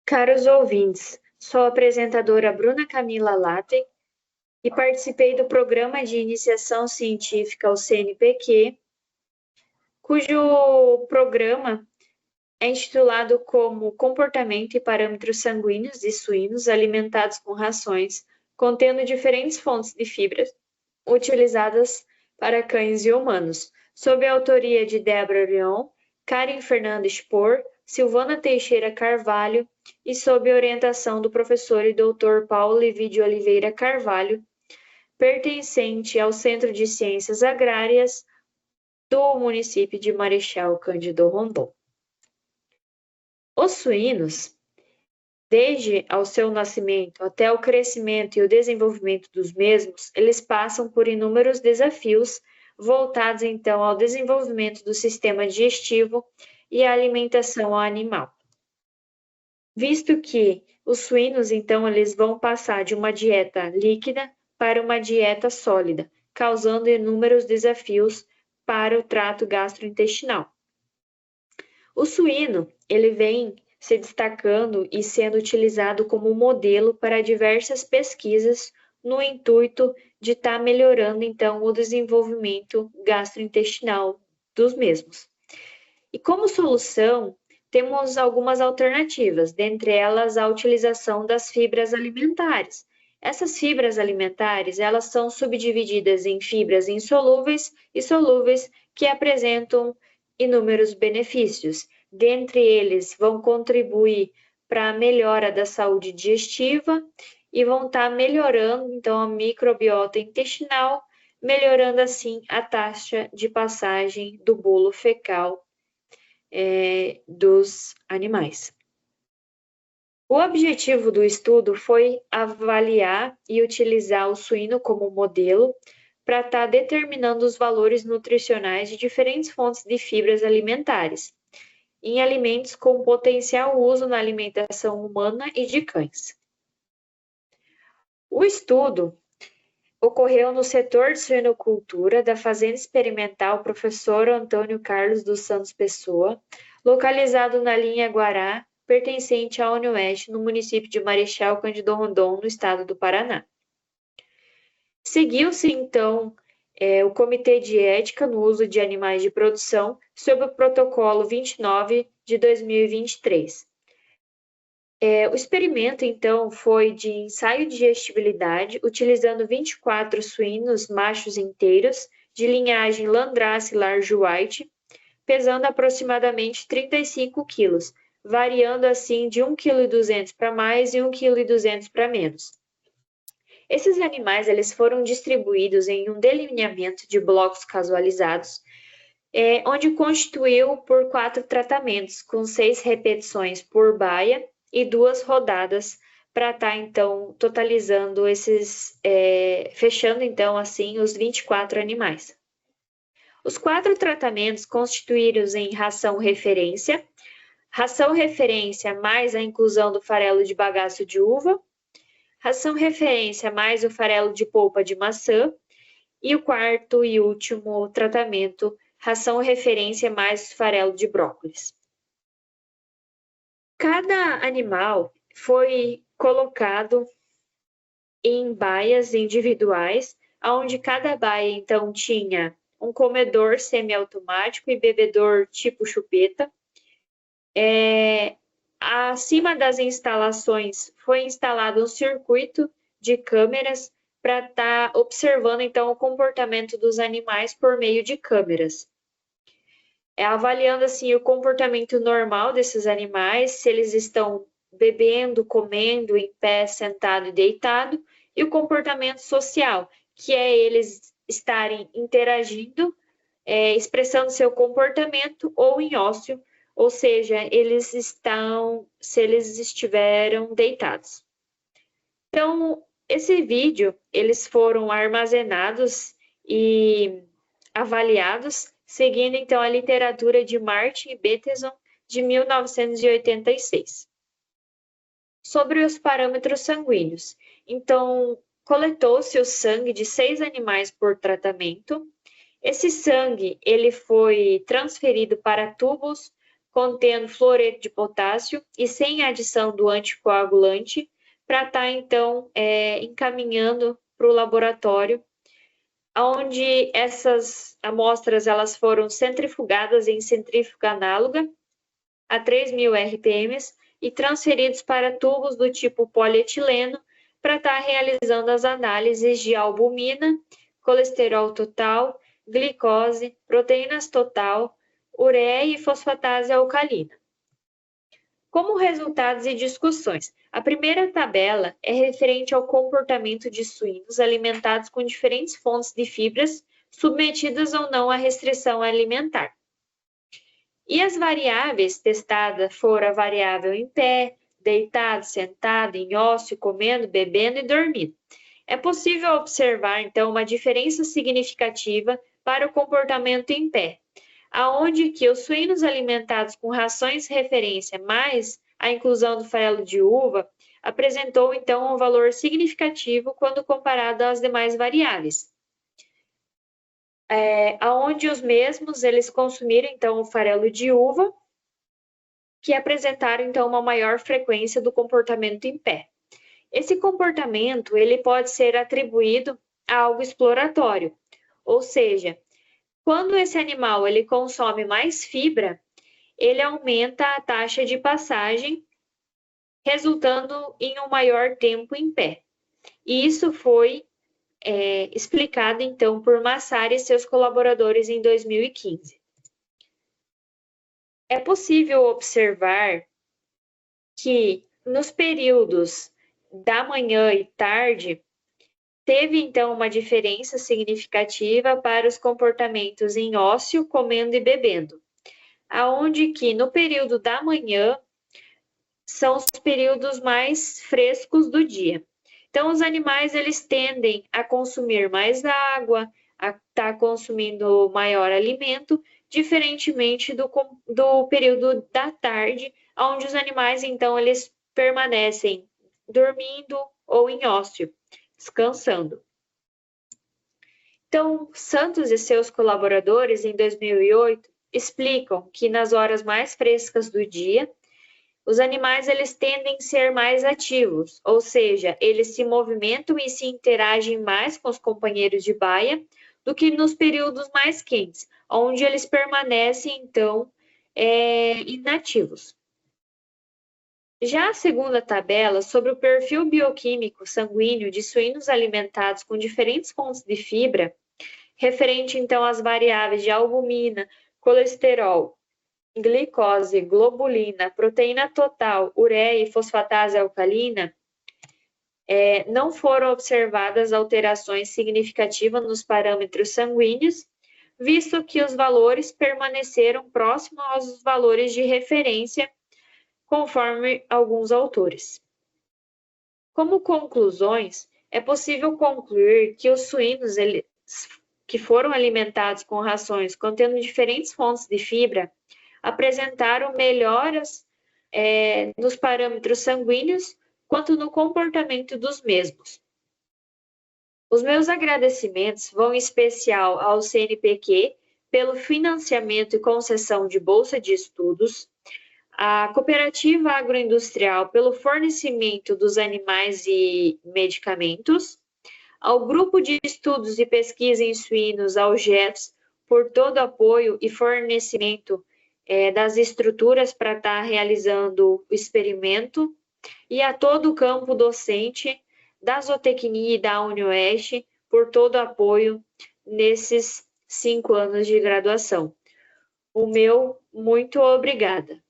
Caros ouvintes, sou a apresentadora Bruna Camila Latte e participei do Programa de Iniciação Científica, o CNPq, cujo programa é intitulado como Comportamento e Parâmetros Sanguíneos de Suínos Alimentados com Rações, contendo diferentes fontes de fibras utilizadas para cães e humanos, sob a autoria de Débora Leon, Karen Fernandes Spohr, Silvana Teixeira Carvalho e sob orientação do professor e doutor Paulo Levi de Oliveira Carvalho, pertencente ao Centro de Ciências Agrárias do município de Marechal Cândido Rondon. Os suínos, desde ao seu nascimento até o crescimento e o desenvolvimento dos mesmos, eles passam por inúmeros desafios voltados então ao desenvolvimento do sistema digestivo e à alimentação animal. Visto que os suínos então eles vão passar de uma dieta líquida para uma dieta sólida, causando inúmeros desafios para o trato gastrointestinal. O suíno, ele vem se destacando e sendo utilizado como modelo para diversas pesquisas no intuito de estar melhorando então o desenvolvimento gastrointestinal dos mesmos. E como solução, temos algumas alternativas, dentre elas a utilização das fibras alimentares. Essas fibras alimentares, elas são subdivididas em fibras insolúveis e solúveis que apresentam inúmeros benefícios. Dentre eles, vão contribuir para a melhora da saúde digestiva e vão estar melhorando, então, a microbiota intestinal, melhorando, assim, a taxa de passagem do bolo fecal dos animais. O objetivo do estudo foi avaliar e utilizar o suíno como modelo para estar determinando os valores nutricionais de diferentes fontes de fibras alimentares em alimentos com potencial uso na alimentação humana e de cães. O estudo ocorreu no setor de suinocultura da Fazenda Experimental Professor Antônio Carlos dos Santos Pessoa, localizado na linha Guará, pertencente à Unioeste, no município de Marechal Cândido Rondon, no estado do Paraná. Seguiu-se, então, o Comitê de Ética no Uso de Animais de Produção, sob o Protocolo 29 de 2023. O experimento, então, foi de ensaio de digestibilidade, utilizando 24 suínos machos inteiros, de linhagem Landrace Large White, pesando aproximadamente 35 quilos, variando assim de 1,2 kg para mais e 1,2 kg para menos. Esses animais eles foram distribuídos em um delineamento de blocos casualizados, onde constituiu por 4 tratamentos, com 6 repetições por baia e 2 rodadas, para estar, então, totalizando fechando, então, assim, os 24 animais. Os 4 tratamentos constituídos em ração referência mais a inclusão do farelo de bagaço de uva, ração referência mais o farelo de polpa de maçã, e o quarto e último tratamento, ração referência mais farelo de brócolis. Cada animal foi colocado em baias individuais, onde cada baia, então, tinha um comedor semiautomático e bebedor tipo chupeta. Acima das instalações foi instalado um circuito de câmeras para estar observando, então, o comportamento dos animais por meio de câmeras. Avaliando, assim, o comportamento normal desses animais, se eles estão bebendo, comendo, em pé, sentado e deitado, e o comportamento social, que é eles estarem interagindo, expressando seu comportamento ou em ócio, ou seja, se eles estiveram deitados. Então, esse vídeo, eles foram armazenados e avaliados, seguindo então a literatura de Martin e Bateson, de 1986. Sobre os parâmetros sanguíneos. Então, coletou-se o sangue de 6 animais por tratamento. Esse sangue, ele foi transferido para tubos contendo fluoreto de potássio e sem adição do anticoagulante, para estar, então, encaminhando para o laboratório, onde essas amostras elas foram centrifugadas em centrífuga análoga a 3.000 RPM e transferidos para tubos do tipo polietileno para estar realizando as análises de albumina, colesterol total, glicose, proteínas total, ureia e fosfatase alcalina. Como resultados e discussões, a primeira tabela é referente ao comportamento de suínos alimentados com diferentes fontes de fibras, submetidas ou não à restrição alimentar. E as variáveis testadas foram a variável em pé, deitado, sentado, em ósseo, comendo, bebendo e dormindo. É possível observar, então, uma diferença significativa para o comportamento em pé, aonde que os suínos alimentados com rações de referência mais a inclusão do farelo de uva apresentou, então, um valor significativo quando comparado às demais variáveis. Aonde os mesmos eles consumiram, então, o farelo de uva, que apresentaram, então, uma maior frequência do comportamento em pé. Esse comportamento ele pode ser atribuído a algo exploratório, ou seja, quando esse animal ele consome mais fibra, ele aumenta a taxa de passagem, resultando em um maior tempo em pé. E isso foi explicado, então, por Massari e seus colaboradores em 2015. É possível observar que nos períodos da manhã e tarde, teve então uma diferença significativa para os comportamentos em ósseo, comendo e bebendo, aonde que no período da manhã são os períodos mais frescos do dia. Então os animais eles tendem a consumir mais água, a estar consumindo maior alimento, diferentemente do período da tarde, onde os animais então eles permanecem dormindo ou em ósseo, descansando. Então, Santos e seus colaboradores, em 2008, explicam que nas horas mais frescas do dia, os animais eles tendem a ser mais ativos, ou seja, eles se movimentam e se interagem mais com os companheiros de baia do que nos períodos mais quentes, onde eles permanecem, então, inativos. Já a segunda tabela, sobre o perfil bioquímico sanguíneo de suínos alimentados com diferentes fontes de fibra, referente então às variáveis de albumina, colesterol, glicose, globulina, proteína total, ureia e fosfatase alcalina, não foram observadas alterações significativas nos parâmetros sanguíneos, visto que os valores permaneceram próximos aos valores de referência, conforme alguns autores. Como conclusões, é possível concluir que os suínos que foram alimentados com rações contendo diferentes fontes de fibra apresentaram melhoras nos parâmetros sanguíneos quanto no comportamento dos mesmos. Os meus agradecimentos vão em especial ao CNPq pelo financiamento e concessão de bolsa de estudos, a Cooperativa Agroindustrial pelo fornecimento dos animais e medicamentos, ao Grupo de Estudos e Pesquisa em Suínos, ao GEFS, por todo apoio e fornecimento das estruturas para estar realizando o experimento, e a todo o campo docente da zootecnia e da UniOeste por todo apoio nesses 5 anos de graduação. O meu muito obrigada.